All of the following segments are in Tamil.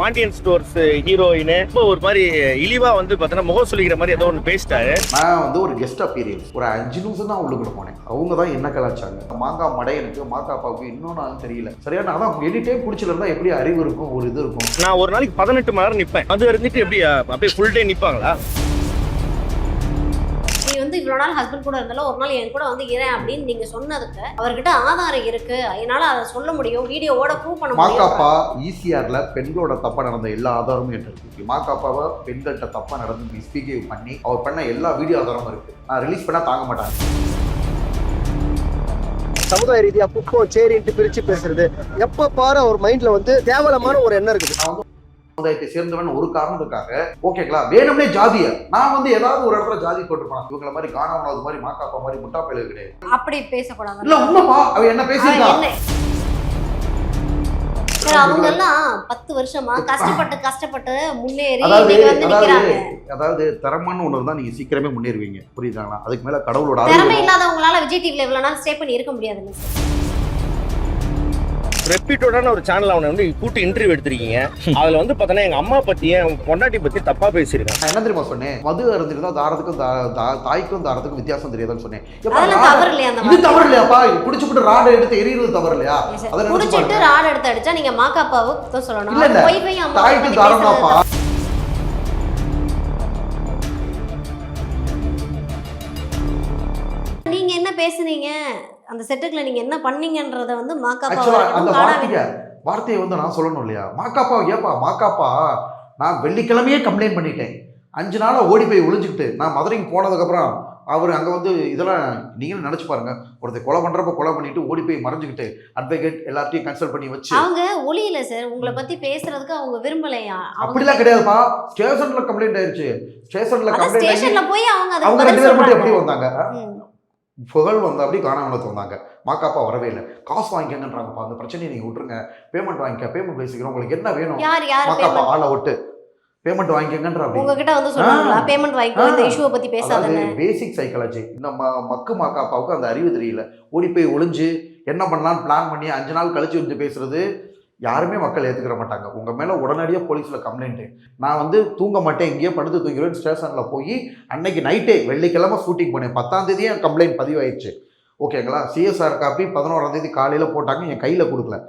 பாண்டியன் ஸ்டோர்ஸ் ஹீரோயின் ஒரு மாதிரி இழிவா வந்து பார்த்தீங்கன்னா முகம் சொல்லிக்கிற மாதிரி ஏதோ ஒன்று பேசிட்டாரு. நான் வந்து ஒரு கெஸ்ட் அப்பீரியன்ஸ் ஒரு 5 நிமிஷம் தான் உள்ளுக்குள்ள போனேன். அவங்க தான் என்ன கலாச்சாங்க. மாங்காய் மடையனுக்கு மாங்காய் பாவுக்கு இன்னொன்று தெரியல சரியான. அதான் எனி டைம் குடிச்சில இருந்தா எப்படி அறிவு இருக்கும், ஒரு இது இருக்கும். நான் ஒரு நாளைக்கு 18 மணி நேரம் நிற்பேன். அது இருந்துட்டு எப்படி அப்படியே ஃபுல் டே நிற்பாங்களா? நீ வந்து இவ்வளோ நாள் ஹஸ்பண்ட் கூட இருந்தாலும் ஒரு நாள் என் கூட வந்து இறேன் அப்படின்னு நீங்க சொன்னதுக்கு அவர்கிட்ட ஆதாரம் இருக்கு, அதனால அதை சொல்ல முடியும், வீடியோவோட ப்ரூவ் பண்ண முடியும். மாக்காப்பா ஈசிஆர்ல பெண்களோட தப்பா நடந்த எல்லா ஆதாரமும் என்கிட்ட இருக்கு. மாக்காப்பாவை பெண்கள்கிட்ட தப்பா நடந்து ஸ்பீக்கிங் பண்ணி அவர் பண்ண எல்லா வீடியோ ஆதாரமும் இருக்கு. நான் ரிலீஸ் பண்ணா தாங்க மாட்டாங்க. சமுதாய ரீதியா குப்பம் சேரின்ட்டு பிரிச்சு பேசுறது எப்ப பாரு அவர் மைண்ட்ல வந்து தேவலமான ஒரு எண்ணம் இருக்குது. நான் வந்து சமுதாயத்தை சேர்ந்தவன் ஒரு காரணத்துக்காக ஓகேங்களா, வேணும்னே ஜாதிய நான் வந்து ஏதாவது ஒரு இடத்துல ஜாதி போட்டுருப்பான். இவங்கள மாதிரி காணாமது மாதிரி மாக்காப்பா மாதிரி முட்டா பயில கிடையாது. அப்படி பேசக்கூடாது. இல்ல உண்மைப்பா, அவ என்ன பேசியிருக்கா. அவங்க எல்லாம் 10 வருஷமா கஷ்டப்பட்டு முன்னேறி அதாவது தரமான ஒன்று தான் நீங்க சீக்கிரமே முன்னேறுவீங்க. புரியுதாங்களா? அதுக்கு மேல கடவுளோட திறமை இல்லாதவங்களால விஜய் டிவில இவ்வளவு நாள் ஸ்டே பண்ணி இருக்க முடியாதுங்க சார். ரெப்யூட்டடான ஒரு சேனல் அவனை வந்து கூட்டு இன்டர்வியூ எடுத்திருக்கீங்க. அதுல வந்து பார்த்தோன்னா எங்க அம்மா பத்தி என் பொண்டாட்டி பத்தி தப்பா பேசியிருக்கேன். நான் என்ன தெரியுமா சொன்னேன், மது அருந்திருந்தா தாரத்துக்கும் தாய்க்கும் தாரத்துக்கும் வித்தியாசம் தெரியாதுன்னு சொன்னேன். இது தவறு இல்லையாப்பா? குடிச்சுட்டு ராடு எடுத்து எரியுறது தவறு இல்லையா? குடிச்சிட்டு ராடு எடுத்து அடிச்சா நீங்க மாக்காப்பாவை குத்தம் சொல்லணும். இல்ல தாய்க்கு தாரமாப்பா. நீங்க என்ன பேசுனீங்க அந்த செட்டுக்குள்ள, நீங்க என்ன பண்ணீங்கன்றத வந்து மாக்காப்பா அந்த வார்த்தையை வந்து நான் சொல்லணும் இல்லையா? மாக்காப்பா ஏப்பா மாக்காப்பா, நான் வெள்ளிக்கிழமையே கம்ப்ளைண்ட் பண்ணிட்டேன். 5 நாளா ஓடி போய் ஒளிஞ்சுக்கிட்டு நான் மதுரைக்கு போனதுக்கப்புறம் அவர் அங்கே வந்து இதெல்லாம் நீங்களும் நினச்சி பாருங்க, ஒருத்தர் கொலை பண்ணுறப்ப கொலை பண்ணிட்டு ஓடி போய் மறைஞ்சுக்கிட்டு அட்வொகேட் எல்லாத்தையும் கன்சல்ட் பண்ணி வச்சு அவங்க ஒளியில சார் உங்களை பத்தி பேசுறதுக்கு அவங்க விரும்பலையா? அப்படிலாம் கிடையாதுப்பா. ஸ்டேஷன்ல கம்ப்ளைண்ட் ஆயிடுச்சு. ஸ்டேஷன்ல போய் அவங்க 2 பேர் மட்டும் எப்படி வந்தாங்க? புகழ் வந்து அப்படி காணாம வந்தாங்க. மாக்காப்பா வரவே இல்லை. காசு வாங்கிக்கங்கன்றாங்கப்பா, அந்த பிரச்சனையை நீங்கள் விட்டுருங்க, பேமெண்ட் வாங்கிக்க, பேமெண்ட் பேசிக்கிறோம், உங்களுக்கு என்ன வேணும்? மாக்காப்பா ஆளை விட்டு பேமெண்ட் வாங்கிக்கங்கன்ற உங்ககிட்ட வந்து சொல்றாங்களா பேமெண்ட் வாங்கிக்கோ, இந்த இஷ்யூவை பத்தி பேசாதன்னு? பேசிக் சைக்காலஜி. இந்த மக்கு மாக்காப்பாவுக்கு அந்த அறிவு தெரியல. ஓடி போய் ஒளிஞ்சு என்ன பண்ணலான்னு பிளான் பண்ணி 5 நாள் கழிச்சு வந்து பேசுறது யாருமே மக்கள் ஏற்றுக்கிற மாட்டாங்க. உங்கள் மேலே உடனடியாக போலீஸில் கம்ப்ளைண்ட்டு. நான் வந்து தூங்க மாட்டேன், இங்கேயே படுத்து தூங்கிடுவேன். ஸ்டேஷனில் போய் அன்னைக்கு நைட்டே வெள்ளிக்கிழமை ஷூட்டிங் போனேன். 10ஆம் தேதியே என் கம்ப்ளைண்ட் பதிவாயிடுச்சு. ஓகேங்களா? சிஎஸ்ஆர் காப்பி 11ஆம் தேதி காலையில் போட்டாங்க, என் கையில் கொடுக்கல.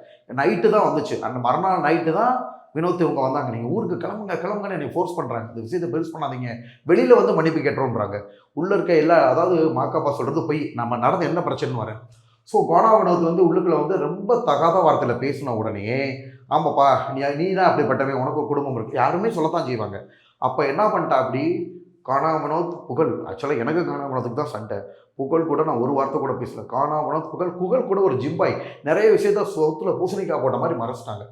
நைட்டு தான் வந்துச்சு. அந்த மறுநாள் நைட்டு தான் வினோத் இவங்க வந்தாங்க. நீங்கள் ஊருக்கு கிளம்புங்கன்னு என்னை ஃபோர்ஸ் பண்ணுறாங்க. இந்த விஷயத்தை பெருசு பண்ணாதீங்க, வெளியில் வந்து மன்னிப்பு கேட்டுறோன்றாங்க. உள்ளே இருக்க எல்லா அதாவது மாக்காப்பா சொல்கிறது போய் நம்ம நடந்து என்ன பிரச்சனைன்னு வரேன். ஸோ கோனா வினோத் வந்து உள்ளுக்குள்ள வந்து ரொம்ப தகாத வார்த்தையில் பேசின உடனே ஆமாப்பா நீ தான் அப்படிப்பட்டவன், உனக்கு ஒரு குடும்பம் இருக்குது, யாருமே சொல்லத்தான் செய்வாங்க. அப்போ என்ன பண்ணிட்டா அப்படி கானா வினோத் புகழ். ஆக்சுவலாக எனக்கு கானா வினோத்துக்கு தான் சண்டை. புகழ் கூட நான் ஒரு வார்த்தை கூட பேசல. கானா வினோத் புகழ் கூட ஒரு ஜிம்பாய் நிறைய விஷயத்த சொத்துல பூசணிக்காய் போட்ட மாதிரி மறைச்சிட்டாங்க.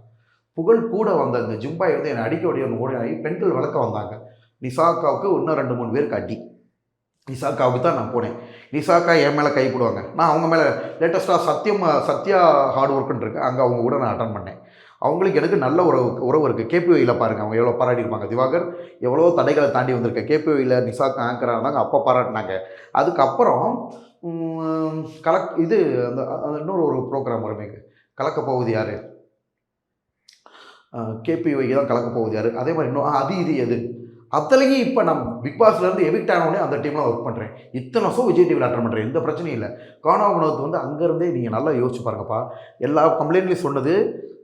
புகழ் கூட வந்த இந்த ஜிம்பாய் வந்து என்னை அடிக்க வேண்டிய ஓடி ஆகி பெண்கள் வளர்க்க வந்தாங்க. நிசாக்காவுக்கு இன்னும் 2-3 பேருக்கு அடி. நிசாக்காவுக்கு தான் நான் போனேன். நிசாக்கா என் மேலே கை போடுவாங்க, நான் அவங்க மேலே லேட்டஸ்ட்டாக சத்யா ஹார்ட் ஒர்க்குன்னு இருக்கு, அங்கே அவங்க கூட நான் அட்டன் பண்ணேன். அவங்களுக்கு எனக்கு நல்ல உறவு இருக்குது. கேபிஓயில் பாருங்கள் அவங்க எவ்வளோ பாராட்டியிருப்பாங்க. திவாகர் எவ்வளோ தடைகளை தாண்டி வந்திருக்க கேபிஓயில் நிசாக்கா ஆங்கராக இருந்தாங்க, அப்போ பாராட்டினாங்க. அதுக்கப்புறம் இது அந்த இன்னொரு ஒரு ப்ரோக்ராம் வருமே, கலக்க போகுது யார், கேபிஓய்க்கு தான் கலக்க போகுது யார், அதே மாதிரி இன்னும் அது இது எது அத்தலையும் இப்போ நான் பிக் பாஸ்லேருந்து எவிக்ட் ஆனோடனே அந்த டீமில் ஒர்க் பண்ணுறேன். இத்தனை ஷோ விஜய் டிவியில் அட்டன் பண்ணுறேன், எந்த பிரச்சனையும் இல்லை. கானா வினோத் வந்து அங்கேருந்தே நீங்கள் நல்லா யோசிச்சு பாருங்கப்பா. எல்லா கம்ப்ளைண்ட்லையும் சொன்னது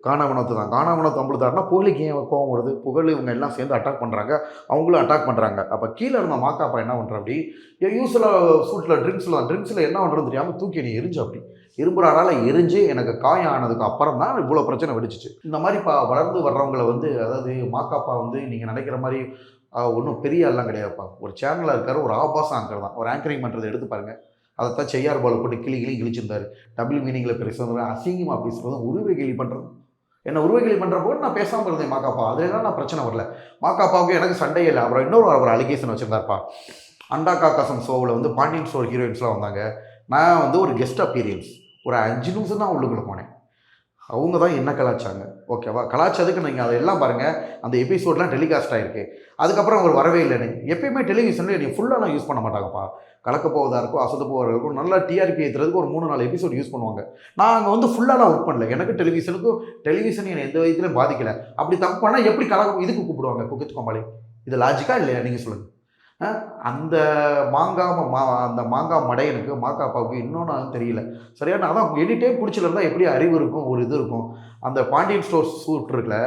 கானா வினோத் தான். கானா வினோத் அம்பளுதாருன்னா புகழுக்கு ஏன் கோவம் வருது? புகழ் இவங்க எல்லாம் சேர்ந்து அட்டாக் பண்ணுறாங்க, அவங்களும் அட்டாக் பண்ணுறாங்க. அப்போ கீழே இருந்த மாக்காப்பா என்ன பண்ணுற அப்படி யூஸில் சூட்டில் ட்ரிங்க்ஸில் என்ன பண்ணுறது தெரியாமல் தூக்கி நீ எரிஞ்சு அப்படி இரும்புறாடால் எரிஞ்சு எனக்கு காயம் ஆனதுக்கு அப்புறம் தான் இவ்வளோ பிரச்சனை வெடிச்சிச்சு. இந்த மாதிரி வளர்ந்து வர்றவங்களை வந்து அதாவது மாக்காப்பா வந்து நீங்கள் நினைக்கிற மாதிரி ஒன்றும் பெரிய ஆள்லாம் கிடையாதுப்பா. ஒரு சேனலில் இருக்கிற ஒரு ஆபாசம் ஆங்கர் தான். ஒரு ஆங்கரிங் பண்ணுறதை எடுத்து பாருங்கள். அதை தான் செய்யார் பால் போட்டு கிழிச்சிருந்தார். டபுள் மீனிங்கில் பேசுறது, அசிங்கமாக பேசுகிறதும், உருவை கேலி பண்ணுறது. என்ன உருவை கேலி பண்ணுறப்போ நான் பேசாமல் இருந்தேன் மாக்காப்பா. அதுலாம் நான் பிரச்சனை வரல. மாக்காப்பாவுக்கு எனக்கு சண்டையே இல்லை. அப்புறம் இன்னொரு அலிகேஷன் வச்சுருந்தார்ப்பா. அண்டா காக்காசம் ஷோவில் வந்து பாண்டியன் ஸ்டோர் ஹீரோயின்ஸ்லாம் வந்தாங்க. நான் வந்து ஒரு கெஸ்ட் அப்பீரியன்ஸ் ஒரு 5 நிமிஷம் தான் உள்ளுக்குள்ளே போனேன். அவங்க தான் என்ன கலாச்சாங்க, ஓகேவா? கலாச்சதுக்கு நீங்கள் அதெல்லாம் பாருங்கள், அந்த எபிசோட்லாம் டெலிகாஸ்ட் ஆகிருக்கு. அதுக்கப்புறம் அவர் வரவே இல்லைன்னு. எப்பயுமே டெலிவிஷனில் நீ ஃபுல்லாலாம் யூஸ் பண்ண மாட்டாங்கப்பா. கலக்க போவதாக இருக்கும், அசத்து போவதாக இருக்கும், நல்லா டிஆர்பி ஏற்றுறதுக்கு ஒரு 3-4 எபிசோட் யூஸ் பண்ணுவாங்க. நான் அங்கே வந்து ஃபுல்லாலாம் ஒர்க் பண்ணல. எனக்கு டெலிவிஷன் என்னை எந்த விதத்துலையும் பாதிக்கலை. அப்படி தப்பு பண்ணால் எப்படி இதுக்கு கூப்பிடுவாங்க, குக்கித் கோமாளி? இது லாஜிக்கா இல்லையா? நீங்கள் சொல்லுங்கள். அந்த மாங்காய் மடையனுக்கு மாக்காப்பாவுக்கு இன்னொன்று தெரியல சரியான. அதான் எனி டைம் பிடிச்சிருந்தா எப்படி அறிவு இருக்கும், ஒரு இது இருக்கும். அந்த பாண்டியன் ஸ்டோர் சூட் இருக்குல்ல,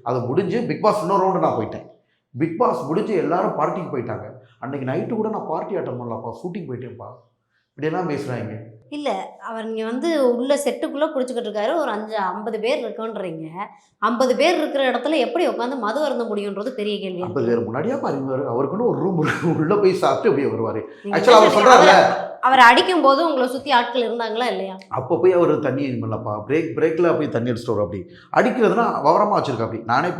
அது முடிஞ்சு பிக் பாஸ் இன்னொரு ரவுண்டு நான் போயிட்டேன். பிக் பாஸ் முடிஞ்சு எல்லாரும் பார்ட்டிக்கு போயிட்டாங்க. அன்றைக்கி நைட்டு கூட நான் பார்ட்டி அட்டன் பண்ணலப்பா, ஷூட்டிங் போயிட்டேன்ப்பா. இப்படியெல்லாம் பேசுகிறாங்க. இல்லை, அவர் நீங்கள் வந்து உள்ள செட்டுக்குள்ளே குடிச்சுக்கிட்டு இருக்காரு. ஒரு 50 பேர் இருக்குன்றீங்க. 50 பேர் இருக்கிற இடத்துல எப்படி உட்காந்து மது அருந்த முடியுன்றது பெரிய கேள்வி. 50 பேர் முன்னாடியா பாருங்க, அவருக்குன்னு ஒரு ரூம் உள்ளே போய் சாப்பிட்டு அப்படியே வருவார். ஆக்சுவலாக அவர் சொல்கிறாருல, அவர் அடிக்கும் போது உங்களை சுற்றி ஆட்கள் இருந்தாங்களா இல்லையா? அப்போ போய் அவர் தண்ணி இல்லப்பா, பிரேக்கில் போய் தண்ணி அடிச்சிட்டு வரும். அப்படி அடிக்கிறதுனா விவரமாக வச்சுருக்கா. அப்படி நானே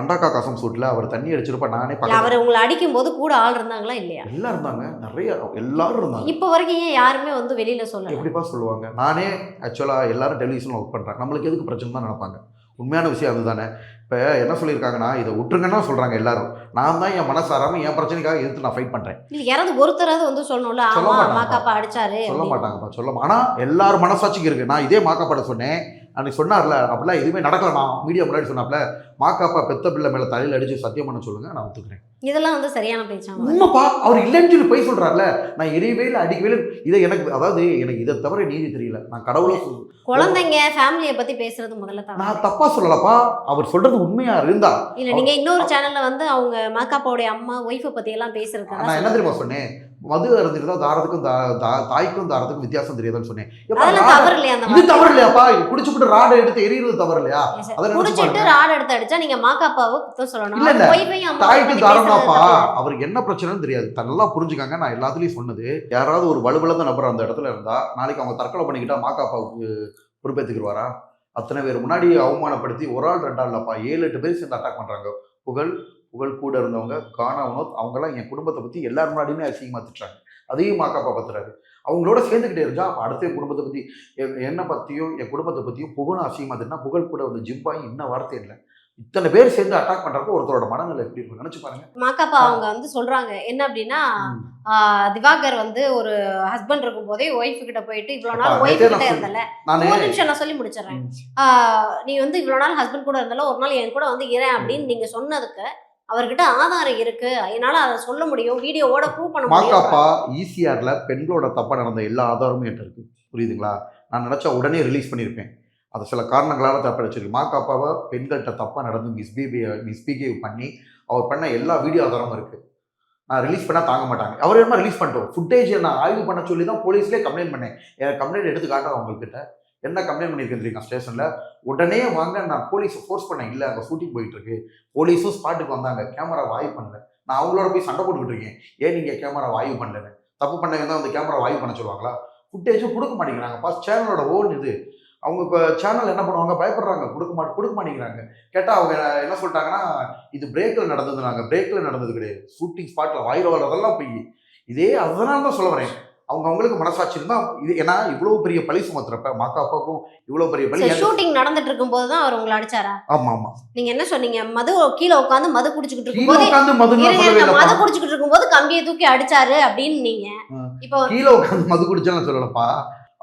அண்டாக்கா கசம் சூட்டில் அவர் தண்ணி அடிச்சிருப்பா, நானே அவர் உங்களை அடிக்கும் போது கூட ஆள் இருந்தாங்களா இல்லையா? எல்லாம் இருந்தாங்க, நிறைய எல்லாரும் இருந்தாங்க. இப்போ வரைக்கும் ஏன் யாருமே வந்து வெளியில் சொல்ல எப்படிப்பா சொல்லுவாங்க? நானே ஆக்சுவலாக எல்லாரும் டெலிவிஷனில் ஒர்க் பண்ணுறாங்க, நம்மளுக்கு எதுக்கு பிரச்சனை தான் நினைப்பாங்க. உண்மையான விஷயம் அதுதானே. இப்போ என்ன சொல்லியிருக்காங்கன்னா, இதை விட்டுருங்கன்னா சொல்கிறாங்க எல்லாரும். நான் தான் என் மனசாராமல் என் பிரச்சனைக்காக எதிர்த்து நான் ஃபைட் பண்ணுறேன். இல்லை, யாராவது ஒருத்தராவது வந்து சொல்லணும்ல, மாக்காப்பா அடிச்சாரு சொல்ல மாட்டாங்கப்பா. ஆனால் எல்லாரும் மனசாட்சிக்கு இருக்குது. நான் இதே மாக்காப்பாட சொன்னேன் அன்றைக்கி, சொன்னார்ல அப்படிலாம் எதுவுமே நடக்கல. நான் மீடியா முன்னாடி சொன்னாப்ல, மாக்காப்பா பெத்த பிள்ளை மேலே தலையில் அடித்து சத்தியம் பண்ண சொல்லுங்கள், நான் ஒத்துக்கிறேன். இதெல்லாம் வந்து சரியான பேச்சாங்க. உண்மைப்பா, அவர் இல்லைன்னு சொல்லி போய் சொல்கிறார்ல. நான் எரியவே இல்லை, அடிக்கவே இல்லை. இதை எனக்கு அதாவது எனக்கு இதை தவிர நீதி தெரியல. நான் கடவுளை குழந்தைங்க ஃபேமிலியை பற்றி பேசுறது முதல்ல தான். நான் தப்பாக சொல்லலப்பா, அவர் சொல்கிறது உண்மையாக இருந்தா. இல்லை, நீங்கள் இன்னொரு சேனலில் வந்து அவங்க மாக்காப்பாவுடைய அம்மா ஒய்ஃபை பற்றி எல்லாம் பேசுறதுக்கு நான் என்ன தெரியுமா சொன்னேன்? மது அருந்திருந்தா தாரத்துக்கும் தாய்க்கும் தாரத்துக்கும் வித்தியாசம் தெரியாதுன்னு சொன்னேன். இது தவறு இல்லையாப்பா? குடிச்சுட்டு ராடை எடுத்து எரியறது தவறு இல்லையா? குடிச்சிட்டு ராடை எடுத்து அடிச்சா நீங்க மாக்காப்பாவை குத்தம் சொல்லணும். இல்ல இல்ல, தாய்க்கும் தாரமாப்பா. அவருக்கு என்ன பிரச்சனைன்னு தெரியாது. நல்லா புரிஞ்சுக்காங்க. நான் எல்லாத்துலயும் சொன்னது, யாராவது ஒரு வலுவிழந்த நபர் அந்த இடத்துல இருந்தா நாளைக்கு அவங்க தற்கொலை பண்ணிக்கிட்டா மாக்காப்பாவுக்கு பொறுப்பேற்றுக்குருவாரா? அத்தனை பேர் முன்னாடி அவமானப்படுத்தி ஒரு ஆள் 2 ஆள் இல்லப்பா, 7-8 பேர் சேர்ந்து அட்டாக் பண்றாங்க. புகழ் கூட இருந்தவங்க, கானா வினோத், அவங்கெல்லாம் என் குடும்பத்தை பற்றி எல்லாரும் முன்னாடியுமே அசிங்கமாக திட்டுறாங்க. அதையும் மாக்காப்பா பத்துறாரு. அவங்களோட சேர்ந்துக்கிட்டே இருந்தா அப்போ அடுத்த குடும்பத்தை பற்றி, என்னை பற்றியும் என் குடும்பத்தை பற்றியும் புகழும் அசிங்கமாக திட்டுனா, புகழ் கூட வந்து ஜிம்பாகி இன்னும் வார்த்தை இல்லை. இத்தனை பேர் சேர்ந்து அட்டாக் பண்றப்போ ஒருத்தரோட மனநிலை எப்படி இருக்கும் நினைச்சு பாருங்க. மாக்காப்பா அவங்க வந்து சொல்றாங்க என்ன அப்படின்னா, திவாகர் வந்து ஒரு ஹஸ்பண்ட் இருக்கும் போதே ஒய்ஃப் கிட்ட போயிட்டு இவ்வளவு நாள் ஒய்ஃப் கிட்ட இருந்தல, ஒரு நிமிஷம் நான் சொல்லி முடிச்சிடறேன். நீ வந்து இவ்வளவு நாள் ஹஸ்பண்ட் கூட இருந்தால ஒரு நாள் என் கூட வந்து இறேன் அப்படின்னு நீங்க சொன்னதுக்கு அவர்கிட்ட ஆதாரம் இருக்கு, என்னால அதை சொல்ல முடியும், வீடியோவோட ப்ரூவ் பண்ண முடியும். மாக்காப்பா ஈசிஆர்ல பெண்களோட தப்பா நடந்த எல்லா ஆதாரமும் என்கிட்ட இருக்கு, புரியுதுங்களா? நான் நினைச்சா உடனே ரிலீஸ் பண்ணியிருப்பேன். அது சில காரணங்களால் தப்பா வச்சிருக்கு. மாக்காப்பாவை பெண்கள்கிட்ட தப்பாக நடந்து மிஸ்பிஹேவ் பண்ணி அவர் பண்ண எல்லா வீடியோ ஆதாரமும் இருக்குது. நான் ரிலீஸ் பண்ணால் தாங்க மாட்டாங்க. அவர் என்ன ரிலீஸ் பண்ணிட்டோம், ஃபுட்டேஜ் நான் ஆய்வு பண்ண சொல்லி தான் போலீஸ்லேயே கம்ப்ளைண்ட் பண்ணேன். என் கம்ப்ளைண்ட் எடுத்து காட்டுறேன் அவங்கக்கிட்ட. என்ன கம்ப்ளைண்ட் பண்ணியிருக்கேன் தெரியுங்க ஸ்டேஷனில்? உடனே வாங்க, நான் போலீஸை ஃபோர்ஸ் பண்ணேன். இல்லை அங்கே ஷூட்டிங் போயிட்டுருக்கு, போலீஸும் ஸ்பாட்டுக்கு வந்தாங்க, கேமரா ஆய்வு பண்ணல. நான் அவங்களோட போய் சண்டை போட்டுக்கிட்டு இருக்கேன், ஏன் நீங்கள் கேமரா ஆய்வு பண்ணலன்னு. தப்பு பண்ணவங்க தான் அந்த கேமரா ஆய்வு பண்ண சொல்லுவாங்களா? ஃபுட்டேஜும் கொடுக்க மாட்டேங்கிறாங்க. ஃபர்ஸ்ட் சேனலோட ஓன் இது. அவங்க இப்போ சேனல் என்ன பண்ணுவாங்க, பயப்படுறாங்க, கொடுக்க மாட்டேங்கிறாங்க. கேட்டால் அவங்க என்ன சொல்லிட்டாங்கன்னா, இது பிரேக்கில் நடந்தது. நாங்கள் பிரேக்கில் நடந்தது கிடையாது, ஷூட்டிங் ஸ்பாட்டில் வாயில வரதெல்லாம் போய் இதே. அதனால தான் சொல்ல வரேன், அவங்களுக்கு மனசாட்சி இருந்தால் இது. ஏன்னா இவ்வளோ பெரிய பழி சுமத்துறப்ப மாக்காப்பாவுக்கும் இவ்வளோ பெரிய பழி. ஷூட்டிங் நடந்துட்டு இருக்கும் போது தான் அவர் உங்களை அடிச்சாரா? ஆமா ஆமா. நீங்க என்ன சொன்னீங்க, மது கீழே உட்காந்து மது குடிச்சுக்கிட்டு இருக்கும்போது மது குடிச்சுக்கிட்டு இருக்கும்போது கம்பியை தூக்கி அடிச்சாரு அப்படின்னு நீங்க இப்போ கீழே உட்காந்து மது குடிச்சாலும் சொல்லலப்பா.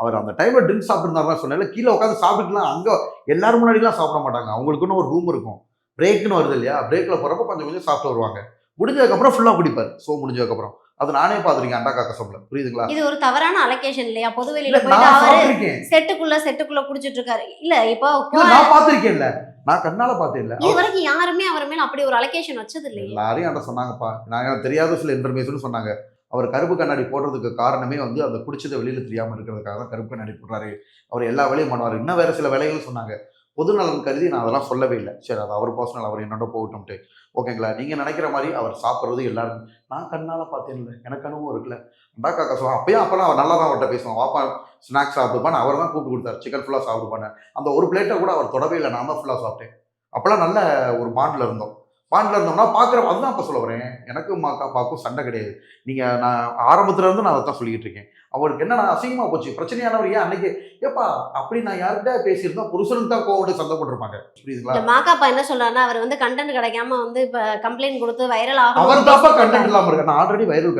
அவர் அந்த டைம்ல ட்ரிங்க் சாப்பிட்டுருந்தாருலாம் சொன்னால, கீழே உட்காந்து சாப்பிட்டுலாம். அங்கே எல்லாரும் முன்னாடிலாம் சாப்பிட மாட்டாங்க, அவங்களுக்குன்னு ஒரு ரூம் இருக்கும், பிரேக்குன்னு வருது இல்லையா? பிரேக்கில் போகிறப்ப கொஞ்சம் கொஞ்சம் சாப்பிட்டு வருவாங்க. முடிஞ்சதுக்கப்புறம் ஃபுல்லாக குடிப்பார். ஸோ முடிஞ்சதுக்கப்புறம் அது நானே பார்த்துருக்கேன் அண்டா காக்கசம்ல, புரியுதுங்களா? இது ஒரு தவறான அலகேஷன் இல்லையா? பொது வெளியில போயிட்டு அவரு செட்டுக்குள்ள குடிச்சிட்டு இருக்காரு. இல்ல இப்போ நான் பார்த்திருக்கேன்ல, நான் கண்ணால பார்த்தேன். இல்ல இது வரைக்கும் யாருமே அவர் மேல அப்படி ஒரு அலகேஷன் வச்சது இல்லை. எல்லாரையும் அண்ட சொன்னாங்கப்பா, நான் தெரியாத சில இன்ஃபர்மேஷன் சொன்னாங்க. அவர் கருப்பு கண்ணாடி போடுறதுக்கு காரணமே வந்து அந்த குடிச்சதை வெளியில தெரியாமல் இருக்கிறதுக்காக தான் கருப்பு கண்ணாடி போடுறாரு. அவர் எல்லா வேலையும் பண்ணுவார். இன்னும் வேற சில வேலைகளும் சொன்னாங்க. பொது நலன் கருதி நான் அதெல்லாம் சொல்லவே இல்லை. சரி, அது அவர் பர்சனல், அவர் என்னோட போகட்டும்ட்டு. ஓகேங்களா? நீங்கள் நினைக்கிற மாதிரி அவர் சாப்பிட்றது எல்லாரும் நான் கண்ணால் பார்த்தேன். இல்லை எனக்கு அனுபவம் இருக்குல்ல. அண்டா காக்கா சொல்லுவான். அப்போலாம் அவர் நல்லா தான் அவர்கிட்ட பேசுவான். வாப்பா ஸ்நாக்ஸ் சாப்பிடுப்பான்னு அவர் தான் கூப்பிட்டு கொடுத்தாரு. சிக்கன் ஃபுல்லாக சாப்பிடுப்பானேன். அந்த ஒரு பிளேட்டை கூட அவர் தொடவே இல்லை, நான் தான் ஃபுல்லாக சாப்பிட்டேன். அப்போலாம் நல்ல ஒரு பாண்டில் இருந்தோம். பாண்டில் இருந்தோம்னா பார்க்குற அதுதான் அப்போ சொல்ல வரேன். எனக்கும் அப்பாவுக்கும் சண்டை கிடையாது. நீங்கள் நான் ஆரம்பத்துல இருந்து நான் அதை தான் சொல்லிக்கிட்டு இருக்கேன். அவருக்கு என்னன்னா அசிங்கமா போச்சு. பிரச்சனையானவர் ஏன் அன்னைக்கு ஏப்பா அப்படி நான் யார்கிட்ட பேசியிருந்தா புருஷனுக்கு தான் கோவம் சண்டை போட்டிருப்பாங்க. புரியுதுங்களா? மாக்காப்பா என்ன சொல்றாருன்னா அவர் வந்து கண்டென்ட் கிடைக்காம வந்து இப்ப கம்ப்ளைண்ட் கொடுத்து வைரல் ஆகும். அவர் தாப்பா கண்டென்ட் இல்லாம இருக்க. நான் ஆல்ரெடி வைரல்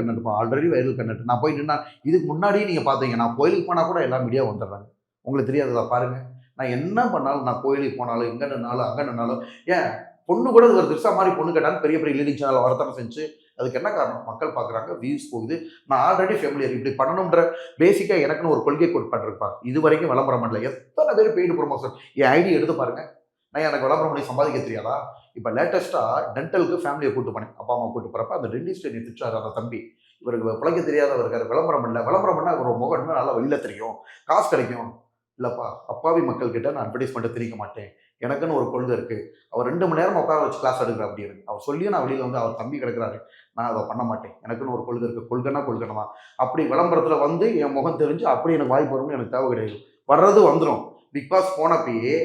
கண்டென்ட். நான் போய் நின்னா இதுக்கு முன்னாடியே நீங்க பாத்தீங்க, நான் கோயிலுக்கு போனா கூட எல்லா மீடியா வந்துடுறாங்க. உங்களுக்கு தெரியாததா பாருங்க. நான் என்ன பண்ணாலும், நான் கோயிலுக்கு போனாலும் எங்க நின்னாலும் அங்க நின்னாலும், ஏன் பொண்ணு கூட ஒரு திருசா மாதிரி பொண்ணு கேட்டாலும் பெரிய பெரிய லீடிங் சேனல் வரத்தானே செஞ்சு. அதுக்கு என்ன காரணம்? மக்கள் பார்க்குறாங்க, வியூஸ் போகுது. நான் ஆல்ரெடி ஃபெமிலியர். இப்படி பண்ணணுன்ற பேசிக்காக எனக்குன்னு ஒரு கொள்கை கோட்பாடு இது வரைக்கும் விளம்பரம் பண்ணல. எத்தனை பேர் பெய்டு ப்ரொமோஷன் என் ஐடி எடுத்து பாருங்க. நான் எனக்கு விளம்பரம் பண்ணி சம்பாதிக்க தெரியாதா? இப்போ லேட்டஸ்ட்டாக டென்டலுக்கு ஃபேமிலியை கூட்டு போனேன். அப்பா அம்மா கூட்டு போகிறப்ப அந்த டென்டிஸ்ட் என்னை திட்டார். அந்த தம்பி இவருக்கு பிழைக்க தெரியாதவர் இருக்காரு, விளம்பரம் பண்ணால் இவர் முகம் இன்னும் நல்லா வெளியில் தெரியும், காசு கிடைக்கும். இல்லைப்பா, அப்பாவி மக்கள் கிட்ட நான் அட்வர்டைஸ்மெண்ட்டை திரிக்க மாட்டேன். எனக்குன்னு ஒரு கொள்கை இருக்குது. அவர் 2 மணி நேரம் உட்கார வச்சு கிளாஸ் எடுக்கிற அப்படி இருக்கு. அவர் சொல்லியும் நான் வெளியில் வந்து அவர் தம்பி கிடக்கிறாரு, நான் அதை பண்ண மாட்டேன். எனக்குன்னு ஒரு கொள்கை இருக்குது. கொள்கைனா அப்படி விளம்பரத்தில் வந்து என் முகம் தெரிஞ்சு அப்படி எனக்கு வாய்ப்பு வரும்னு எனக்கு தேவை கிடையாது. வர்றது வந்துடும். பிக் பாஸ் போனப்பயே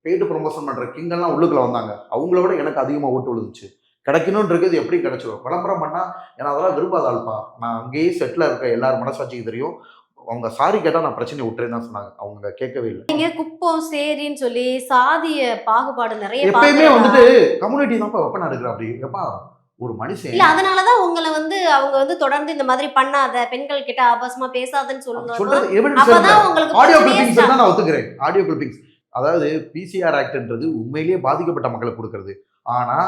பெய்டு ப்ரொமோஷன் பண்ணுற கிங்கெல்லாம் உள்ளுக்குள்ள வந்தாங்க. அவங்கள விட எனக்கு அதிகமாக ஓட்டு விழுந்துச்சு. கிடைக்கணும்னு இருக்குது, எப்படி கிடைச்சிடும்? விளம்பரம் பண்ணால் ஏன்னா அதெல்லாம் விரும்பாத ஆள்ப்பா. நான் அங்கேயே செட்டில் இருக்க எல்லாரும் மனசாட்சிக்கு தெரியும். அவங்க சாரி கேட்டால் நான் பிரச்சனை விட்டுறேன்னு தான் சொன்னாங்க. அவங்க கேட்கவே இல்லை. நீங்க குப்பம் சேரின்னு சொல்லி சாதிய பாகுபாடு நிறைய எப்பயுமே வந்துட்டு கம்யூனிட்டி தான்ப்பா வெப்பனா எடுக்கிற. அப்படி எப்பா ஒரு மனுஷன் இல்ல, அதனாலதான் உங்களை வந்து அவங்க வந்து தொடர்ந்து இந்த மாதிரி பண்ணாத, பெண்கள் கிட்ட ஆபாசமா பேசாதன்னு சொல்லுங்க. அப்பதான் உங்களுக்கு ஆடியோ கிளிப்பிங்ஸ் தான் நான் ஒத்துக்கிறேன். ஆடியோ கிளிப்பிங்ஸ் அதாவது பிசிஆர் ஆக்ட்ன்றது உண்மையிலேயே பாதிக்கப்பட்ட மக்களுக்கு கொடுக்கறது. ஆனா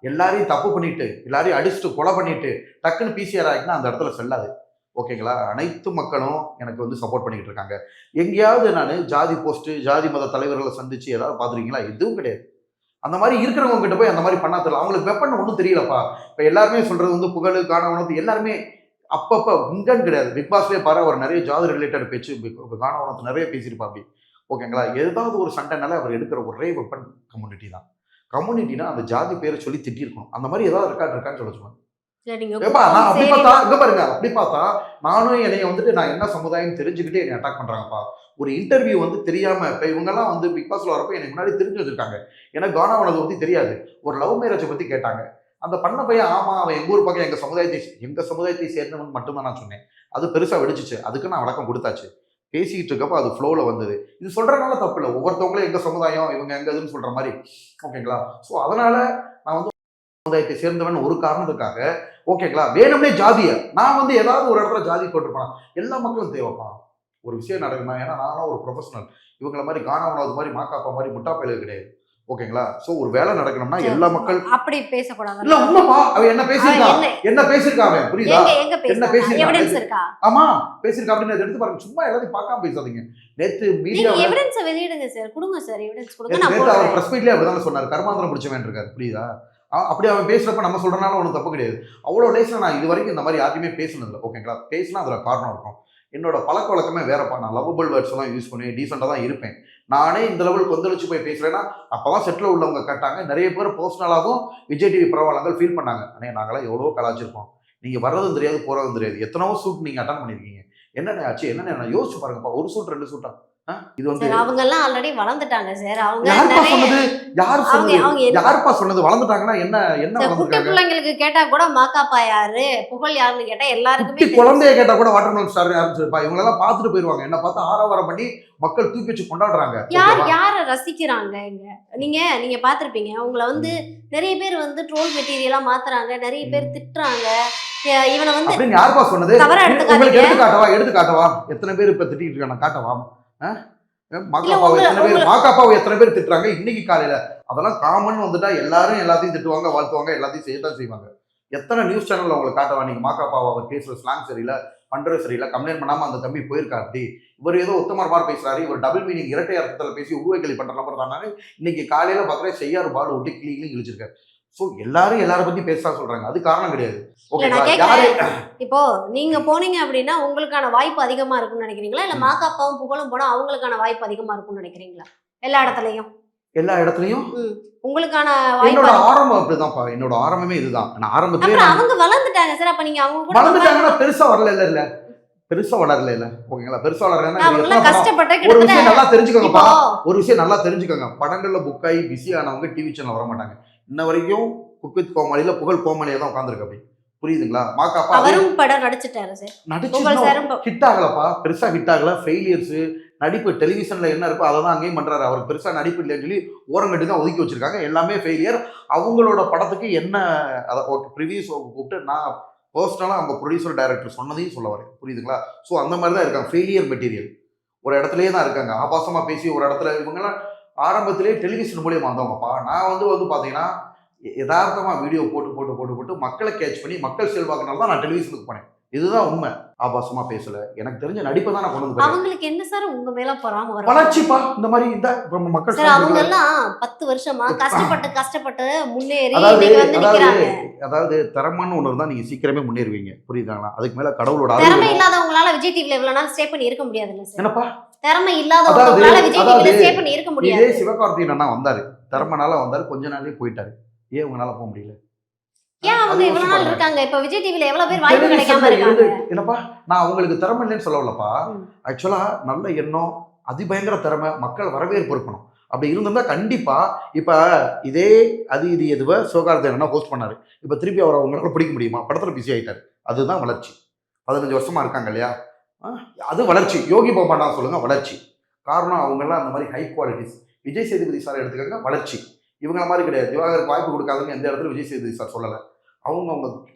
எல்லாரையும் தப்பு பண்ணிட்டு எல்லாரையும் அடிச்சுட்டு கொலை பண்ணிட்டு டக்குன்னு பிசிஆர் ஆக்ட்னா அந்த இடத்துல செல்லாது. ஓகேங்களா? அனைத்து மக்களும் எனக்கு வந்து சப்போர்ட் பண்ணிக்கிட்டு இருக்காங்க. எங்கேயாவது நான் ஜாதி போஸ்ட்டு ஜாதி மத தலைவர்களை சந்திச்சு ஏதாவது பார்த்துருக்கீங்களா? எதுவும் கிடையாது. அந்த மாதிரி இருக்கிறவங்க கிட்ட போய் அந்த மாதிரி பண்ணா தெரியல. அவங்களுக்கு வெப்பன் ஒன்றும் தெரியலப்பா. இப்போ எல்லாருமே சொல்றது வந்து புகழ் காணவனத்து எல்லாருமே அப்பப்போ இங்கன்னு கிடையாது. பிக் பாஸ்லேயே பாரு, அவர் நிறைய ஜாதி ரிலேட்டட் பேச்சு காணவனத்து நிறைய பேசியிருப்பா. அப்படி ஓகேங்களா? ஏதாவது ஒரு சண்டைனால அவர் எடுக்கிற ஒரே வெப்பன் கம்யூனிட்டி தான். கம்யூனிட்டினா அந்த ஜாதி பேரை சொல்லி திட்டிருக்கணும். அந்த மாதிரி ஏதாவது இருக்கான்னு சொல்ல சொல்லுவாங்க. நான் அப்படி பார்த்தா இங்க பாருங்க, அப்படி பார்த்தா நானும் என்னைய வந்துட்டு நான் என்ன சமுதாயம் தெரிஞ்சுக்கிட்டு என்னை அட்டாக் பண்றாங்கப்பா. ஒரு இன்டர்வியூ வந்து தெரியாம இப்ப இவங்கெல்லாம் வந்து பிக் பாஸ்ல வரப்ப எனக்கு முன்னாடி தெரிஞ்சு வச்சிருக்காங்க. எனக்கு கானாவனதை பத்தி தெரியாது. ஒரு லவ் மேரேஜை பத்தி கேட்டாங்க. அந்த பண்ண பையன் ஆமா அவன் எங்க ஊர் பக்கம் எங்க சமுதாயத்தை சேர்ந்தவன் மட்டும்தான் நான் சொன்னேன். அது பெருசா வெடிச்சிச்சு. அதுக்கு நான் வழக்கம் கொடுத்தாச்சு. பேசிக்கிட்டு இருக்கப்போ அது ஃப்ளோவில் வந்தது. இது சொல்றதுனால தப்பு இல்லை. ஒவ்வொருத்தவங்களும் எங்க சமுதாயம் இவங்க எங்க இதுன்னு சொல்ற மாதிரி. ஓகேங்களா? ஸோ அதனால நான் வந்து சமுதாயத்தை சேர்ந்தவன் ஒரு காரணத்துக்காக ஓகேங்களா வேணும்னே ஜாதியை நான் வந்து ஏதாவது ஒரு இடத்துல ஜாதி போட்டிருப்பேன். எல்லா மக்களும் தேவைப்பா ஒரு விஷயம் நடக்குமா? ஏன்னா நானும் ஒரு ப்ரொஃபஷனல். இவங்களை மாதிரி காணாமது மாதிரி மாக்காப்பா மாதிரி முட்டா பயில கிடையாது. ஓகேங்களா? சோ ஒரு வேலை நடக்கணும்னா எல்லா மக்கள் அப்படி பேசக்கூடாது. இல்ல உண்மைப்பா, அவ என்ன பேசியிருக்கா அவன் புரியுதா? என்ன பேசியிருக்கா? ஆமா பேசியிருக்கா அப்படின்னு எடுத்து பாருங்க. சும்மா எல்லாத்தையும் பார்க்காம பேசாதீங்க. நேத்து மீடியா எவிடன்ஸ் வெளியிடுங்க சார், கொடுங்க சார், எவிடன்ஸ் கொடுங்க. நேத்து அவர் பிரஸ் மீட்லயே அப்படிதான் சொன்னாரு, கர்மாந்திரம் பிடிச்சவன் இருக்காரு புரியுதா? அப்படி அவன் பேசுறப்ப நம்ம சொல்றதுனால ஒன்றும் தப்பு கிடையாது. அவ்வளோ லேஸில் நான் இது வரைக்கும் இந்த மாதிரி யாருமே பேசுனதில்லை. ஓகேங்களா? பேசினா அதில் காரணம் இருக்கும். என்னோட பழக்க வழக்கமே வேறப்பா. நான் லவ்வபிள் வேர்ட்ஸ் எல்லாம் யூஸ் பண்ணி டீசெண்டாக தான் இருப்பேன். நானே இந்த லெவல் கொந்தளிச்சு போய் பேசுறேன்னா அப்போதான் செட்டில் உள்ளவங்க கேட்டாங்க. நிறைய பேர் பர்சனலாகவும் விஜய் டிவி பிரபலங்கள் ஃபீல் பண்ணாங்க. அண்ணே நாங்களாம் எவ்வளோ கலாச்சிருக்கோம், நீங்கள் வர்றதும் தெரியாது போகிறதும் தெரியாது, எத்தனவோ சூட் நீங்கள் அட்டன் பண்ணியிருக்கீங்க, என்னென்ன ஆச்சு என்னென்ன யோசிச்சு பாருங்கப்பா. ஒரு சூட் 2 சூட்டா? இது வந்து அவங்க எல்லாம் ஆல்ரெடி வளர்ந்துட்டாங்க சார். அவங்க யாருப்பா சொன்னது வளர்ந்துட்டாங்கன்னா என்ன குட்டி பிள்ளைங்களுக்கு கேட்டா கூட மாக்காப்பா யாரு புகழ் யாருன்னு கேட்டா எல்லாருக்குமே குழந்தைய கேட்டா கூட வாட்டர்மெலன் ஸ்டார் யாருன்னு சொல்லிப்பா. இவங்க எல்லாம் பார்த்துட்டு போயிருவாங்க. என்ன பார்த்து ஆரவாரம் பண்ணி மக்கள் தூக்கி வச்சு கொண்டாடுறாங்க. யார ரசிக்கிறாங்க இங்க நீங்க பாத்திருப்பீங்க. உங்களை வந்து நிறைய பேர் வந்து ட்ரோல் மெட்டீரியலா மாத்துறாங்க, நிறைய பேர் திட்டுறாங்க. இவனை வந்து அப்படின்னு யாருப்பா சொன்னது? உங்களுக்கு எடுத்து காட்டவா எத்தனை பேர் இப்ப திட்டிட்டு இருக்காங்க? காட்டவா? மாக்காப்பாவை எத்தனை பேர் திட்டுறாங்க இன்னைக்கு காலையில? அதெல்லாம் காமன் வந்துட்டா எல்லாரும் எல்லாத்தையும் திட்டுவாங்க, வாழ்த்துவாங்க, எல்லாத்தையும் செய்யத்தான் செய்வாங்க. எத்தனை நியூஸ் சேனல்ல உங்களுக்கு காட்டவா? நீங்க மாக்காப்பாவை அவர் பேசுற ஸ்லாங் சரியில்லை, பண்றது சரியில்லை, கம்ப்ளைண்ட் பண்ணாம அந்த தம்பி போயிருக்கா. அப்படி இவர் ஏதோ உத்தமர் மாதிரி பேசுறாரு, இவர் டபுள் மீனிங் இரட்டை அர்த்தத்தில் பேசி உருவக்கேலி பண்ற நம்பர் தானே. இன்னைக்கு காலையில பாக்குறேன் செய்யாறு பாடு விட்டு கிளி இழிச்சிருக்காரு. சோ எல்லாரும் எல்லார பத்தி பேச சொல்றாங்க, அது காரணம் கிடையாது. இப்போ நீங்க போனீங்க அப்படின்னா உங்களுக்கான வாய்ப்பு அதிகமா இருக்கும்னு நினைக்கிறீங்களா, இல்ல மாக்காப்பாவும் புகழும் போனா அவங்களுக்கான வாய்ப்பு அதிகமா இருக்கும்னு நினைக்கிறீங்களா? எல்லா இடத்துலயும் உங்களுக்கான என்னோட ஆரம்பம் அப்படிதான்ப்பா. என்னோட ஆரம்பமே இதுதான். நான் ஆரம்பத்துல அவங்க வளர்ந்துட்டாங்க சார். அப்ப நீங்க அவங்க கூட வளர்ந்துட்டாங்கன்னா பெருசா வரல இல்ல பெருசா வளரல இல்ல ஓகேங்களா? பெருசா வளர்றேன்னா ஒரு விஷயம் நல்லா தெரிஞ்சுக்கோங்கப்பா. ஒரு விஷயம் நல்லா தெரிஞ்சுக்கோங்க. படங்கள்ல புக் ஆகி பிஸி ஆனவங்க டிவி சேனல் வர மாட்டாங்க. இன்ன வரைக்கும் குக் வித் கோமாளியில புகழ் கோமாளியா தான் உட்காந்துருக்கு அப்படி, புரியுதுங்களா? மாக்காப்பா அவரும் படம் நடிச்சிட்டாரு சார். புகழ் சாரும் நடிச்சு ஹிட் ஆகலப்பா, பெருசா ஹிட் ஆகல, ஃபெயிலியர்ஸ். நடிப்பு டெலிவிஷன்ல என்ன இருக்கோ அதை தான் அங்கேயும் பண்றாரு. அவருக்கு பெருசா நடிப்பு இல்லைன்னு சொல்லி ஓரங்கட்டி தான் ஒதுக்கி வச்சிருக்காங்க, எல்லாமே ஃபெயிலியர். அவங்களோட படத்துக்கு என்ன அதை ப்ரிவியூஸ் கூப்பிட்டு நான் பர்சனலாக அவங்க ப்ரொடியூசர் டைரக்டர் சொன்னதையும் சொல்ல வரேன், புரியுதுங்களா? ஸோ அந்த மாதிரி தான் இருக்காங்க, ஃபெயிலியர் மெட்டீரியல். ஒரு இடத்துலயே தான் இருக்காங்க, ஆபாசமாக பேசி ஒரு இடத்துல. இவங்கெல்லாம் ஆரம்பத்திலேயே டெலிவிஷன் மூலியம் வந்தவங்கப்பா. நான் வந்து பார்த்தீங்கன்னா யதார்த்தமாக வீடியோ போட்டு மக்களை கேட்ச் பண்ணி மக்கள் செல்வாக்குனால தான் நான் டெலிவிஷனுக்கு போனேன். இதுதான் உண்மை. ஆபாசமா பேசல, எனக்கு தெரிஞ்ச நடிப்பை தான் நான் கொண்டு வந்து. அவங்களுக்கு என்ன சார் உங்க மேல பொறாம வரும்? வளர்ச்சிப்பா இந்த மாதிரி இந்த மக்கள் சார் அவங்க எல்லாம் 10 வருஷமா கஷ்டப்பட்டு முன்னேறி அதாவது வந்து நிக்கிறாங்க. அதாவது திறமைன்னு ஒன்று தான் நீங்க சீக்கிரமே முன்னேறுவீங்க, புரியுதாங்களா? அதுக்கு மேல கடவுளோட திறமை இல்லாதவங்களால விஜய் டிவில இவ்வளவு நாள் ஸ்டே பண்ணி இருக்க முடியாதுல்ல சார். என்னப்பா திறமை இல்லாதவங்களால விஜய் டிவில ஸ்டே பண்ணி இருக்க முடியாது. இதே சிவகார்த்திகேயன் அண்ணா வந்தாரு, திறமைனால வந்தாரு, கொஞ்ச நாள்லயே போயிட்டாரு. ஏன் உங்களால போக முடியல? ஏன் அவங்க இவ்வளவு நாள் இருக்காங்க? இப்ப விஜய் டிவில எவ்வளவு பேர் வாய்ப்பு கிடைக்காம இருக்காங்க? என்னப்பா நான் அவங்களுக்கு திறமை இல்லைன்னு சொல்லலப்பா. ஆக்சுவலா நல்ல எண்ணம், அதிபயங்கர திறமை, மக்கள் வரவேற்பு இருக்கணும். அப்படி இருந்திருந்தா கண்டிப்பா இப்ப இதே இது எதுவோ சிவகார்த்திகேயன் ஹோஸ்ட் பண்ணாரு, இப்ப திருப்பி அவர் அவங்களால பிடிக்க முடியுமா? படத்துல பிஸி ஆயிட்டாரு. அதுதான் வளர்ச்சி. 15 வருஷமா இருக்காங்க இல்லையா, அது வளர்ச்சி. யோகி பாபா சொல்லுங்க வளர்ச்சி. காரணம் அவங்க எல்லாம் அந்த மாதிரி high qualities. Vijay Sethupathi sir எடுத்துக்காங்க வளர்ச்சி. இவங்கள மாதிரி கிடையாது. திவாகருக்கு வாய்ப்பு கொடுக்காதுன்னு எந்த இடத்துல விஜய் சேதுபதி சார் சொல்லலை. அவங்க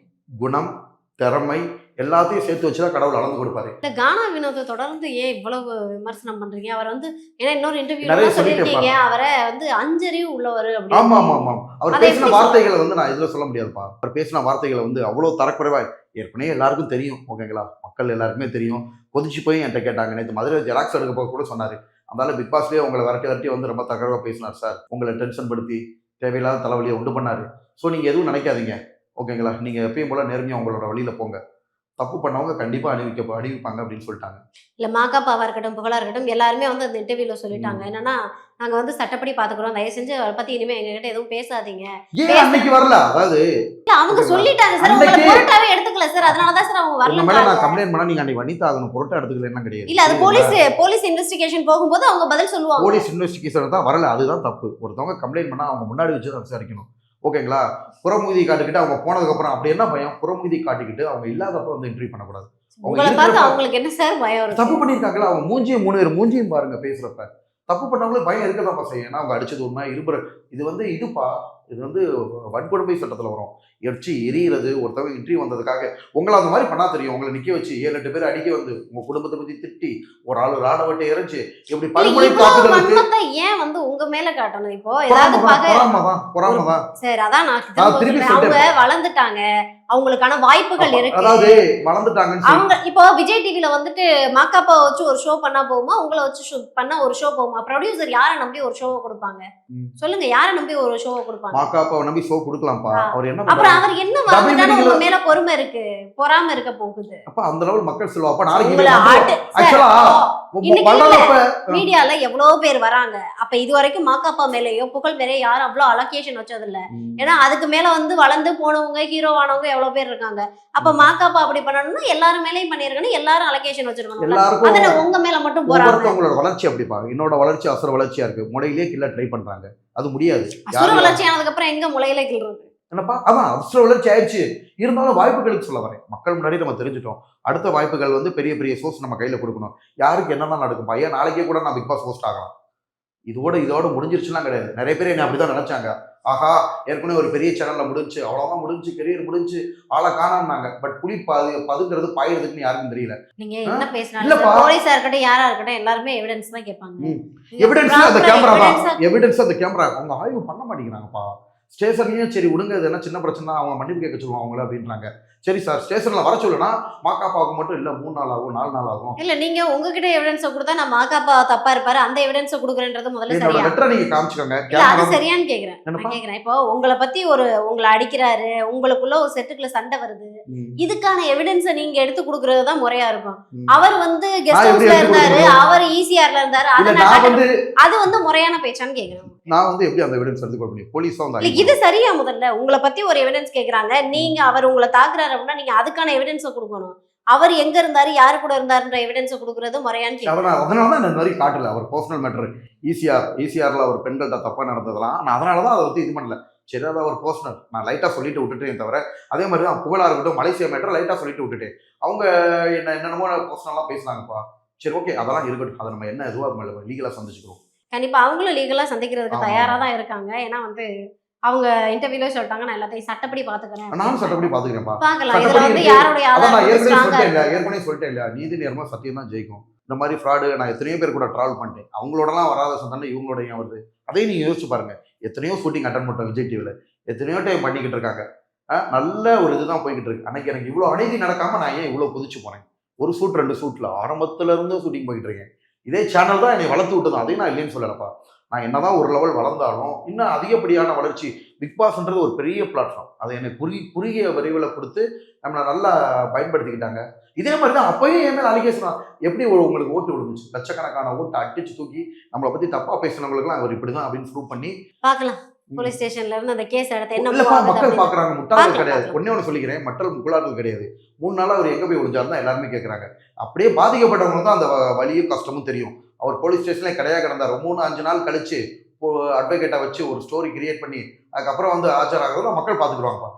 குணம், திறமை எல்லாத்தையும் சேர்த்து வச்சுதான் கடவுள் அளந்து கொடுப்பாரு. இந்த கானா வினோத தொடர்ந்து ஏன் இவ்வளவு விமர்சனம் பண்றீங்க? அவர் வந்து ஏன்னா இன்னொரு நிறைய இன்டர்வியூல சொல்லிட்டே சொல்லிருக்கீங்க அவரை வந்து அஞ்சறிவு உள்ளவர் ஆமா அப்படின்னு. ஆமா ஆமா அவர் பேசின வார்த்தைகளை வந்து நான் இதுல சொல்ல முடியாதுப்பா. அவர் பேசின வார்த்தைகளை வந்து அவ்வளவு தரக்குறைவா ஏற்கனவே எல்லாருக்கும் தெரியும், ஓகேங்களா? மக்கள் எல்லாருக்குமே தெரியும். கொதிச்சு போய் என்கிட்ட கேட்டாங்க. நேற்று மதுரை ஜெராக்ஸ் எடுக்க போக கூட சொன்னாரு. அதனால பிக் பாஸ்லேயே உங்களை வரட்டி வந்து ரொம்ப தகவலாக பேசினார் சார், உங்களை டென்ஷன் படுத்தி தேவையில்லாத தலைவலியை உண்டு பண்ணாரு. ஸோ நீங்கள் எதுவும் நினைக்காதீங்க, ஓகேங்களா? நீங்கள் எப்பயும் போல நேர்மையாக உங்களோட வழியில் போங்க, தப்பு பண்ணவங்க கண்டிப்பாக அணிவிப்பாங்க அப்படின்னு சொல்லிட்டாங்க. இல்லை மாக்காப்பாவாக இருக்கட்டும் புகழாக இருக்கட்டும் எல்லாருமே வந்து அந்த இன்டர்வியூவில் சொல்லிட்டாங்க. என்னன்னா நாங்கள் வந்து சட்டப்படி பார்த்துக்குறோம், தயவு செஞ்சு அதை பற்றி இனிமேல் எங்ககிட்ட எதுவும் பேசாதீங்க. ஏன் அன்னைக்கு வரல? அதாவது இல்லை அவங்க சொல்லிட்டாங்க சார், உங்களை பொருட்டாவே எடுத்துக்கல சார், அதனால தான் சார் அவங்க வரல. மேலே நான் கம்ப்ளைண்ட் பண்ணால் நீங்கள் அன்னைக்கு வனிதா ஆகணும், பொருட்டா எடுத்துக்கல என்ன கிடையாது. இல்லை அது போலீஸ் இன்வெஸ்டிகேஷன் போகும்போது அவங்க பதில் சொல்லுவாங்க. போலீஸ் இன்வெஸ்டிகேஷன் தான் வரல, அதுதான் தப்பு. ஒருத்தவங்க கம்ப்ளைண்ட் பண்ணால் அவங்க முன்னாடி வச்சு தான் விசாரிக்கணும், ஓகேங்களா? புறமுதி காட்டிக்கிட்டு அவங்க போனதுக்கப்புறம் அப்படி என்ன பயம்? புறமுதி காட்டிக்கிட்டு அவங்க இல்லாதப்ப வந்து என்ட்ரி பண்ணக்கூடாது. உங்களை பார்த்து அவங்களுக்கு என்ன சார் பயம்? தப்பு பண்ணியிருக்காங்களா? அவங்க மூஞ்சியும் 3 பேர் மூஞ்சியும் பாருங்க பேசுறப்ப. தப்பு பண்ணவங்களுக்கு பயம் இருக்கதான்ப்பா செய்யும். ஏன்னா அவங்க அடிச்சது உண்மை, இருபுற இது வந்து இது வந்து வன்கொடுமை சட்டத்தில் வரும். எரிச்சு எரியிறது, ஒருத்தவங்க இன்ட்ரி வந்ததுக்காக உங்களை அந்த மாதிரி பண்ணா தெரியும். உங்களை நிக்க வச்சு 7-8 பேர் அடிக்க வந்து உங்க குடும்பத்தை பத்தி திட்டி ஒரு ஆளு ராடவட்டை இறைச்சு எப்படி பல்முனை தாக்குதலுக்கு ஏன் வந்து உங்க மேல காட்டணும்? இப்போ ஏதாவது பொறாமதான் சரி, அதான் நான் திருப்பி அவங்க வளர்ந்துட்டாங்க, அவங்களுக்கான வாய்ப்புகள் இருக்கு. அதாவது வளர்ந்துட்டாங்க. அவங்க இப்போ விஜய் டிவில வந்துட்டு மாக்காப்பா வச்சு ஒரு ஷோ பண்ணா போகுமா, உங்களை வச்சு பண்ணா ஒரு ஷோ போகுமா? ப்ரொடியூசர் யாரை நம்பி ஒரு ஷோவை கொடுப்பாங்க சொல்லுங்க? யாரை நம்பி ஒரு ஷோவை கொடுப்பாங்க? மாக்காப்பாவை நம்பி ஷோ கொடுக்கலாம்ப்பா. அவர் என்ன அப்புறம் அவர் என்ன வளர்ந்துட்டாலும் உங்க மேல பொறுமை இருக்கு, பொறாம இருக்க போகுது. அப்ப அந்த லெவல் மக்கள் சொல்லுவா. அப்ப நாளைக்கு மீடியால எவ்வளவு பேர் வராங்க. அப்ப இது வரைக்கும் மாக்காப்பா மேலேயோ புகழ் மேலேயோ யாரும் அவ்வளவு அலோகேஷன் வச்சது இல்ல. ஏன்னா அதுக்கு மேல வந்து வளர்ந்து போனவங்க ஹீரோவானவங்க எவ்வளவு பேர் இருக்காங்க. அப்ப மாக்காப்பா அப்படி பண்ணணும்னா எல்லாரும் மேலேயும் பண்ணிருக்கணும், எல்லாரும் அலோகேஷன் வச்சிருக்கணும். அதுல உங்க மேல மட்டும் போறாங்க. உங்களோட வளர்ச்சி அப்படிப்பா. என்னோட வளர்ச்சி அசுர வளர்ச்சியா இருக்கு. முளையிலே கிள்ள ட்ரை பண்றாங்க, அது முடியாது. அசுர வளர்ச்சி ஆனதுக்கு அப்புறம் எங்க முளையிலே கிள்றது? என்னப்பா அதான் அசுர வளர்ச்சி ஆயிடுச்சு. இருந்தாலும் வாய்ப்புகளுக்கு சொல்ல வரேன். மக்கள் முன்னாடி நம்ம தெரிஞ்சுட்டோம். அடுத்த வாய்ப்புகள் வந்து பெரிய பெரிய சோர்ஸ் நம்ம கையில கொடுக்கணும். யாருக்கு என்னதான் நடக்கும் பையன், நாளைக்கே கூட நான் பிக் பாஸ் ஹோஸ்ட் ஆகலாம். இதோட முடிஞ்சிருச்சுலாம் கிடையாது. நிறைய பேர் என்ன அப்படிதான் நினைச்சாங்க. ஆஹா ஏற்கனவே ஒரு பெரிய சேனல்ல முடிஞ்சு அவ்வளவுதான் முடிஞ்சு கெரியர் முடிஞ்சு ஆளை காணாமனாங்க. பட் புலி பதுங்கிறது பாயிறதுக்குன்னு யாருக்கும் தெரியல. நீங்க என்ன பேசினாலும் போலீஸா இருக்கட்டும் யாரா இருக்கட்டும் எல்லாருமே எவிடன்ஸ் தான் கேட்பாங்க. எவிடன்ஸ் அந்த கேமரா தான், எவிடன்ஸ் அந்த கேமரா. அவங்க ஆய்வு பண்ண மாட்டேங்கிறாங்கப்பா. ஸ்டேஷன்லயும் சரி விடுங்க, இது என்ன சின்ன பிரச்சனை, அவங்க மன்னிப்பு கேட்க சொல்லுவாங்க அவங்கள அப்படின்றாங்க. சரி சார் ஸ்டேஷன்ல வர சொல்லுனா மாக்காப்பாவுக்கு மட்டும் இல்ல 3 நாள் ஆகும் 4 நாள் ஆகும். இல்ல நீங்க உங்ககிட்ட எவிடன்ஸ் கொடுத்தா நான் மாக்காப்பா தப்பா இருப்பாரு அந்த எவிடன்ஸ் கொடுக்குறேன்றது முதல்ல சரியா? லெட்டரை நீங்க காமிச்சுக்கோங்க. அது சரியான்னு கேக்குறேன். இப்போ உங்களை பத்தி உங்களை அடிக்கிறாரு, உங்களுக்குள்ள ஒரு செட்டுக்குள்ள சண்டை வருது, இதுக்கான எவிடன்ஸை நீங்க எடுத்து கொடுக்கறது தான் முறையா இருக்கும். அவர் வந்து கெஸ்ட் ஹவுஸ்ல இருந்தாரு, அவர் ஈசிஆர்ல இருந்தாரு, அது வந்து முறையான பேச்சான்னு கேக்குறேன். நான் வந்து எப்படி அந்த எவிடன்ஸ் எடுத்து கொடுப்பேன்? போலீஸ் தான் இது சரியா? முதல்ல உங்களை பத்தி ஒரு எவிடன்ஸ் கேக்குறாங்க, நீங்க அவர் உங்களை தாக்குறாரு அப்படின்னா நீங்க அதுக்கான எவிடன்ஸை கொடுக்கணும். அவர் எங்க இருந்தாரு, யாரு கூட இருந்தாருன்ற எவிடன்ஸை கொடுக்கறது முறையான்னு கேக்குறேன். அதனாலதான் இந்த மாதிரி காட்டல. அவர் பர்சனல் மேட்டர் ஈசிஆர்ல ஒரு பெண்கள்கிட்ட தப்பா நடந்ததெல்லாம் நான் அதனாலதான் அதை வந்து இது பண்ணல. சரி அதான் ஒரு பர்சனல், நான் லைட்டாக சொல்லிட்டு விட்டுட்டேன் தவிர, அதே மாதிரி தான் புகழாக இருக்கட்டும் மலேசியா மேட்டர் லைட்டாக சொல்லிட்டு விட்டுட்டேன். அவங்க என்னென்னமோ பர்சனலாக பேசுனாங்கப்பா. சரி ஓகே, அதெல்லாம் இருக்கட்டும், அதை நம்ம என்ன எதுவாக லீகலாக சந்திச்சுக்கிறோம். கண்டிப்பா அவங்களும் லீகலா சந்திக்கிறதுக்கு தயாரா தான் இருக்காங்க. ஏன்னா வந்து அவங்க இன்டர்வியூல சொல்லிட்டாங்க, நான் எல்லாத்தையும் சட்டப்படி பாத்துக்கிறேன். நானும் சட்டப்படி பாத்துக்கிறேன்ப்பா. பாக்கலாம், இதுல வந்து யாருடைய அதான் நான் ஆதாரம் ஏற்கனவே சொல்லிட்டேன் இல்லையா, நீதி நேர்மை சத்தியம் தான் ஜெயிக்கும். இந்த மாதிரி ஃப்ராடு நான் எத்தனையோ பேர் கூட டிராவல் பண்ணிட்டேன். அவங்களோடலாம் வராத சந்தனை இவங்களோட ஏன் வருது? அதையும் நீங்க யோசிச்சு பாருங்க. எத்தனையோ ஷூட்டிங் அட்டன் பண்ணிட்டோம் விஜய் டிவில, எத்தனையோ டைம் பண்ணிக்கிட்டு இருக்காங்க. நல்ல ஒரு இதுதான் போய்கிட்டு இருக்கு. அன்னைக்கு எனக்கு இவ்வளவு அநீதி நடக்காம நான் ஏன் இவ்வளவு கொதிச்சு போனேன்? ஒரு ஷூட் 2 ஷூட்ல ஆரம்பத்துல இருந்து ஷூட்டிங் போயிட்டு இருக்கேன். இதே சேனல் தான் என்னை வளர்த்து விட்டதும், அதையும் நான் இல்லைன்னு சொல்லலப்பா. நான் என்னதான் ஒரு லெவல் வளர்ந்தாலும் இன்னும் அதிகப்படியான வளர்ச்சி. பிக் பாஸ்ன்றது ஒரு பெரிய பிளாட்ஃபார்ம். அதை என்னை குறுகிய விரைவில் கொடுத்து நம்மளை நல்லா பயன்படுத்திக்கிட்டாங்க. இதே மாதிரி தான் அப்பயும் என் மேலே அலிகேஷன். எப்படி உங்களுக்கு ஓட்டு விழுந்துச்சு? லட்சக்கணக்கான ஓட்டு அடிச்சு தூக்கி நம்மளை பத்தி தப்பா பேசினவங்களுக்குலாம் அவர் இப்படிதான் அப்படின்னு ப்ரூவ் பண்ணி பார்க்கலாம். போலீஸ் ஸ்டேஷன்ல இருந்து அந்த கேஸ் எடுத்து என்ன இல்லப்பா, மக்கள் பாக்குறாங்க. முட்டாள்கள் கிடையாது. பார்க்கலாம். ஒண்ணே ஒன்று சொல்லிக்கிறேன், மக்கள் முட்டாள்கள் கிடையாது. 3 நாளா அவர் எங்க போய் விழுந்தாருன்னு தான் எல்லாருமே கேட்கறாங்க. அப்படியே பாதிக்கப்பட்டவங்க தான் அந்த வலியும் கஷ்டமும் தெரியும். அவர் போலீஸ் ஸ்டேஷன்ல கடையா கிடந்தார். 3-5 நாள் கழிச்சு அட்வொகேட்டை வச்சு ஒரு ஸ்டோரி கிரியேட் பண்ணி அதுக்கப்புறம் வந்து ஆஜராகிறத மக்கள் பார்த்துக்குறாங்கப்பா.